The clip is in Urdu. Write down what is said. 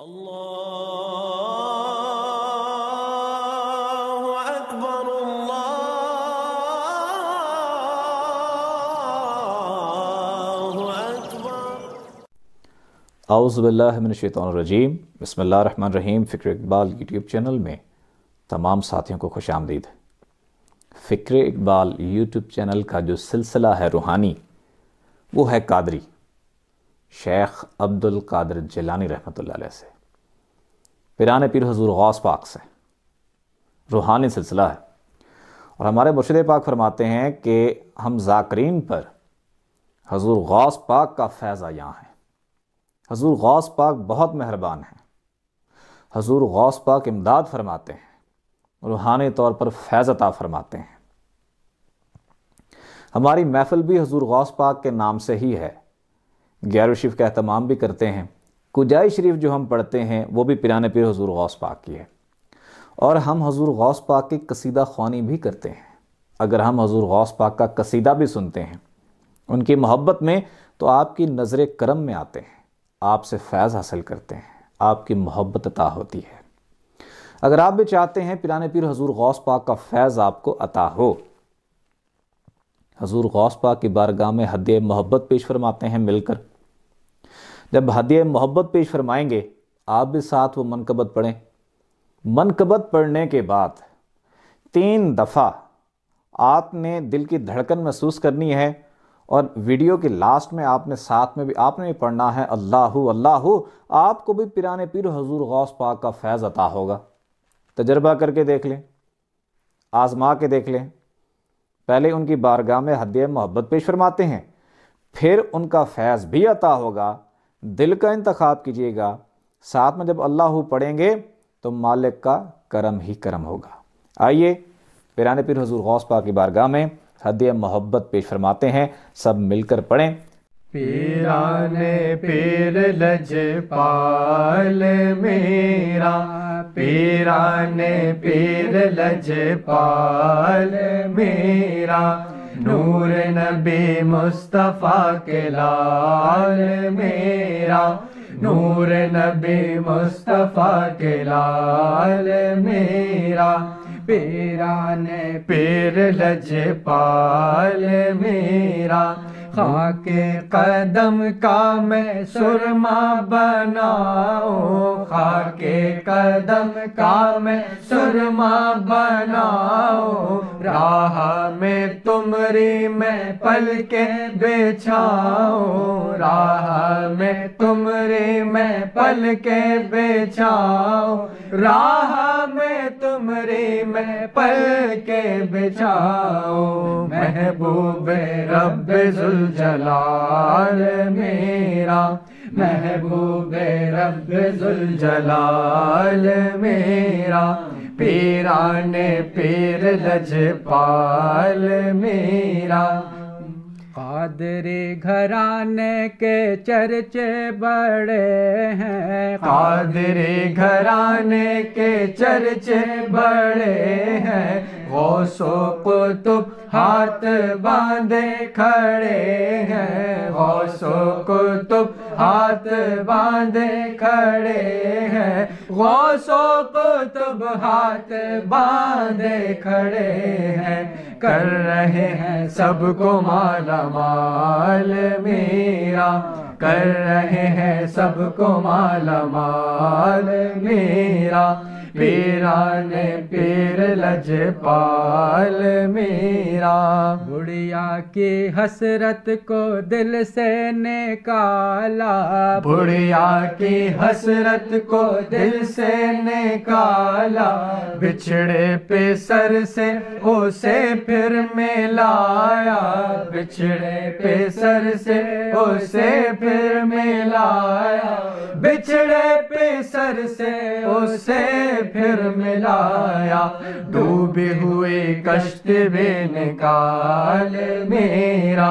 اللہ اکبر اللہ اکبر۔ اعوذ باللہ من الشیطان الرجیم، بسم اللہ الرحمن الرحیم۔ فکر اقبال یوٹیوب چینل میں تمام ساتھیوں کو خوش آمدید۔ فکر اقبال یوٹیوب چینل کا جو سلسلہ ہے روحانی، وہ ہے قادری شیخ عبد القادر جیلانی رحمۃ اللہ علیہ سے، پیران پیر حضور غوث پاک سے روحانی سلسلہ ہے۔ اور ہمارے مرشد پاک فرماتے ہیں کہ ہم ذاکرین پر حضور غوث پاک کا فیض عیاں ہے۔ حضور غوث پاک بہت مہربان ہیں، حضور غوث پاک امداد فرماتے ہیں، روحانی طور پر فیض عطا فرماتے ہیں۔ ہماری محفل بھی حضور غوث پاک کے نام سے ہی ہے، گیارہویں شریف کا اہتمام بھی کرتے ہیں، کجائی شریف جو ہم پڑھتے ہیں وہ بھی پیران پیر حضور غوث پاک کی ہے، اور ہم حضور غوث پاک کی قصیدہ خوانی بھی کرتے ہیں۔ اگر ہم حضور غوث پاک کا قصیدہ بھی سنتے ہیں ان کی محبت میں، تو آپ کی نظر کرم میں آتے ہیں، آپ سے فیض حاصل کرتے ہیں، آپ کی محبت عطا ہوتی ہے۔ اگر آپ بھی چاہتے ہیں پیران پیر حضور غوث پاک کا فیض آپ کو عطا ہو، حضور غوث پاک کی بارگاہ میں ہدیہ محبت پیش فرماتے ہیں مل کر۔ جب ہدیہ محبت پیش فرمائیں گے، آپ بھی ساتھ وہ منقبت پڑھیں۔ منقبت پڑھنے کے بعد 3 دفعہ آپ نے دل کی دھڑکن محسوس کرنی ہے، اور ویڈیو کے لاسٹ میں آپ نے ساتھ میں بھی آپ نے بھی پڑھنا ہے اللہ اللہ، آپ کو بھی پیران پیر حضور غوث پاک کا فیض عطا ہوگا۔ تجربہ کر کے دیکھ لیں، آزما کے دیکھ لیں۔ پہلے ان کی بارگاہ میں ہدیہ محبت پیش فرماتے ہیں، پھر ان کا فیض بھی عطا ہوگا۔ دل کا انتخاب کیجئے گا، ساتھ میں جب اللہ پڑھیں گے تو مالک کا کرم ہی کرم ہوگا۔ آئیے پیران پیر حضور غوث پاک کی بارگاہ میں ہدیہ محبت پیش فرماتے ہیں، سب مل کر پڑھیں۔ پیران پیر لجپال میرا، پیران پیر لجپال میرا، نور نبی مصطفیٰ کے لال میرا، نور نبی مصطفیٰ کے لال میرا، پیران پیر لجپال میرا، خاک قدم کا میں سرما بناؤں، خاک قدم کا میں سرما بناؤں، راہ میں تمری میں پلکیں بچھاؤں، راہ میں تمری میں پلکیں بچھاؤں، راہ میں تمری میں پلکیں بچھاؤں، محبوب رب ذوالجلال میرا، محبوب رب ذوالجلال میرا، پیران پیر لجپال میرا۔ قادری گھرانے کے چرچے بڑے ہیں، قادری گھرانے کے چرچے بڑے ہیں، غوث و قطب ہاتھ باندھے کھڑے ہیں، غوث و قطب ہاتھ باندھے کھڑے ہیں، غوث و قطب ہاتھ باندھے کھڑے ہیں، کر رہے ہیں سب کو مالا مال میرا، کر رہے ہیں سب کو مالا مال میرا، پیران پیر لجپال میرا، بڑھیا کی حسرت کو دل سے نکالا، بڑھیا کی حسرت کو دل سے نکالا، بچھڑے پہ سر سے اسے پھر ملایا، بچھڑے پہ سر سے اسے پھر ملایا، بچھڑے پہ سر سے اسے پھر ملایا، ڈوبی ہوئی کشتی بھی نکال میرا،